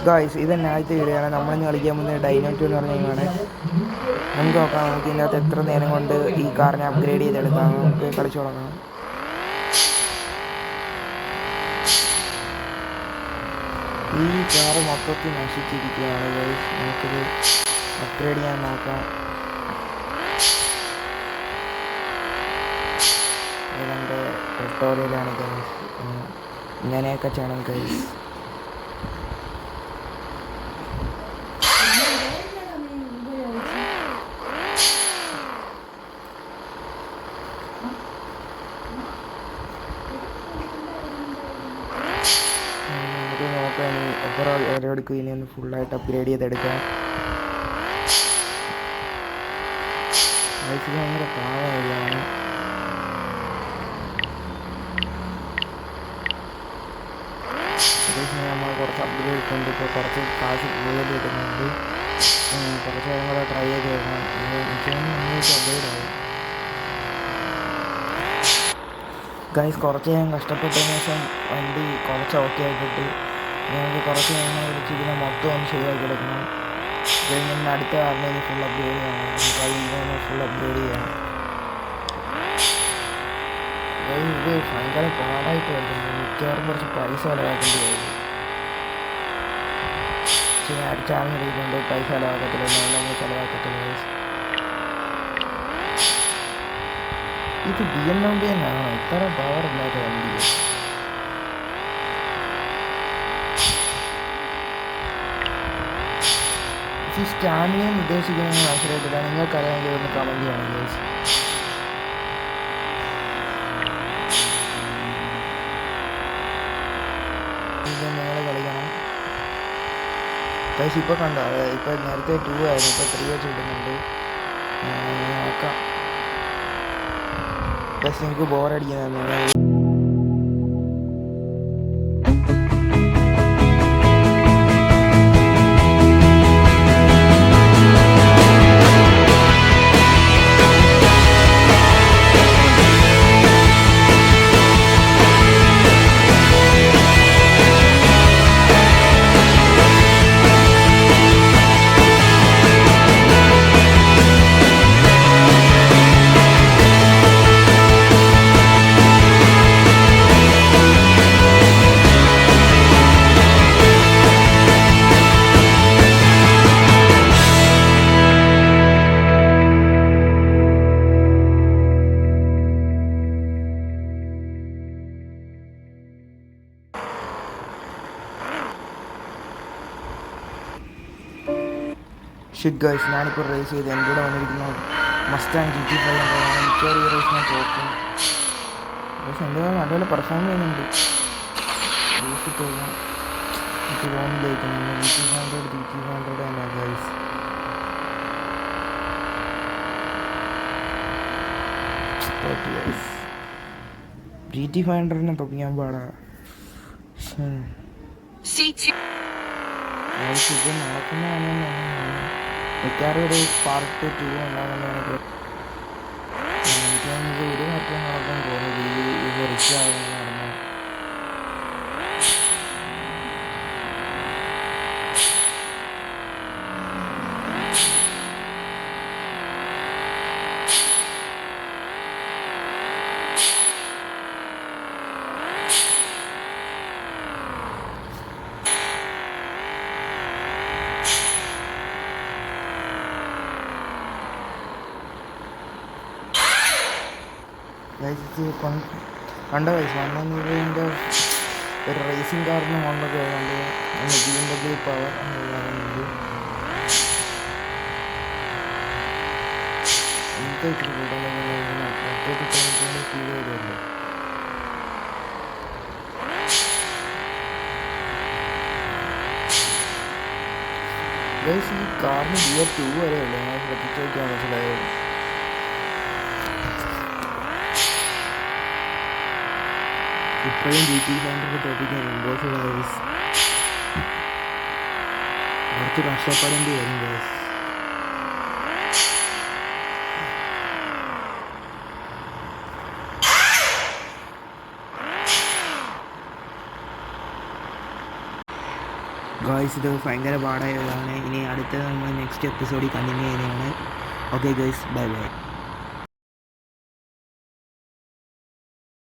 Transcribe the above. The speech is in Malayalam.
ഗായ്സ് ഇതെന്നെ ആദ്യത്തെ വീഡിയോ ആണ്. നമ്മളിന്ന് കളിക്കാൻ പോകുന്നത് ഡൈനോറ്റ് എന്ന് പറഞ്ഞ ഗെയിമാണ്. നമുക്ക് നോക്കാം നമുക്ക് ഇതിനകത്ത് എത്ര നേരം കൊണ്ട് ഈ കാറിനെ അപ്ഗ്രേഡ് ചെയ്തെടുക്കാം. നമുക്ക് കളിച്ചു തുടങ്ങാം. ഈ കാറ് മൊത്തത്തിൽ നശിച്ചിരിക്കുകയാണ് ഗൈസ്. നമുക്കിത് അപ്ഗ്രേഡ് ചെയ്യാൻ നോക്കാം. ഇതിൻ്റെ ട്യൂട്ടോറിയലാണ് ഗൈസ്. ഇങ്ങനെയൊക്കെ ചെയ്യണം ഗൈസ്. എത്ര എടുക്കും ഇനി ഒന്ന് ഫുള്ളായിട്ട് അപ്ഗ്രേഡ് ചെയ്തെടുക്കാം. വയസ്സിൽ ഭയങ്കര പാവം വരികയാണ്. നമ്മൾ കുറച്ച് അപ്ഗ്രേഡ് ഇട്ടുണ്ട്. ഇപ്പോൾ കുറച്ച് കാശ് കൂടുതൽ കിട്ടുന്നുണ്ട്. കുറച്ച് നേരം കൂടെ ട്രൈ ചെയ്ത് നോക്കണം. എനിക്ക് അപ്ഗ്രേഡ് ആവും ഗൈസ്. കുറച്ച് നേരം കഷ്ടപ്പെട്ടതിന് ശേഷം വണ്ടി കുറച്ച് ഓക്കെ ആക്കിയിട്ട് ഞങ്ങൾക്ക് കുറച്ച് നേരം വിളിച്ച് ഇതിനെ മൊത്തം ഒന്ന് ശരിയാക്കി എടുക്കണം. കഴിഞ്ഞ് അടുത്ത കാറിനെ ഫുൾ അപ്ഗ്രേഡ് ചെയ്യണം. നമുക്ക് അതിന് ഫുൾ അപ്ഗ്രേഡ് ചെയ്യണം. ഇത് ഭയങ്കര പാടായിട്ട് വരുന്നുണ്ട്. മിക്കവാറും കുറച്ച് പൈസ ചിലവാക്കേണ്ടി വരും. പക്ഷേ അടിച്ചാണെന്ന് അറിയിക്കൊണ്ട് പൈസ ചിലവാക്കത്തില്ല. നമ്മൾ ചിലവാക്കത്തില്ല. ഇത് BMW തന്നെയാണോ ഇത്ര പവർ ഇല്ലാത്ത വണ്ടി? ഈ സ്റ്റാമിനയും ഉദ്ദേശിക്കുന്നത് മനസ്സിലായിട്ടില്ല. നിങ്ങൾക്കറിയാമെങ്കിൽ ഒന്ന് കമൻറ്റ് ചെയ്യണം ഗൈസ്. ഇത് നിങ്ങൾ കളിക്കണം ഗൈസ്. ഇപ്പോൾ കണ്ടോ, ഇപ്പോൾ നേരത്തെ 2 ആയിരുന്നു, ഇപ്പോൾ 3 വെച്ച് കിട്ടുന്നുണ്ട്. നോക്കാം ഗൈസ്. നിങ്ങൾക്ക് ബോറടിക്കുന്നതാണ്. ഷിറ്റ് ഗൈസ്, ഞാനിപ്പോൾ റേസ് ചെയ്ത് എൻ്റെ കൂടെ വന്നിരിക്കുന്ന മസ്റ്റാങ് GT5 മിക്കവാറും ഈ റേസ് ഞാൻ തോക്കും. പക്ഷേ എൻ്റെ നല്ലപോലെ പെർഫോം ചെയ്യുന്നുണ്ട്. റേസ് പോകാം എനിക്ക് തോന്നില്ലായിരിക്കുന്നു. GT500 അല്ല ഗൈസ്. GT500 തോപ്പിക്കാൻ പാടാ. ഇത് നടക്കുന്നതാണ്. മിക്കവാറും ഒരു പാർട്ട് 2 ഉണ്ടാകുന്നതാണ്. എനിക്ക് ഒരു മാറ്റം നടക്കാൻ തോന്നുന്നു. ഇത് റിച്ച് ആകുന്ന നടന്നു. കണ്ട പൈസ വന്നതിൻ്റെ ഒരു റേസിംഗ് കാറിന് കൊണ്ടൊക്കെ കണ്ട് BMW പവർ എനിക്ക് ഇച്ചിരി കൂട്ടാൻ ഫീൽ ചെയ്തല്ലോ. ഗൈസ്, ഈ കാറിന് ഗിയർ 2 വരെ ഉള്ളൂ. ഞാൻ ശ്രദ്ധിച്ചു നോക്കിയാൽ മനസ്സിലായോ. ഇപ്പോഴും GT500 തോപ്പിക്കാൻ ഇമ്പോസിബിൾ ഗൈസ്. കുറച്ച് കഷ്ടപ്പെടേണ്ടി വരും ഗൈസ്. ഗായ്സ് ഇത് ഭയങ്കര പാടായതാണ്. ഇനി അടുത്ത നമ്മൾ നെക്സ്റ്റ് എപ്പിസോഡിൽ കണ്ടിന്യൂ ചെയ്യുന്നതാണ്. Okay guys, bye bye.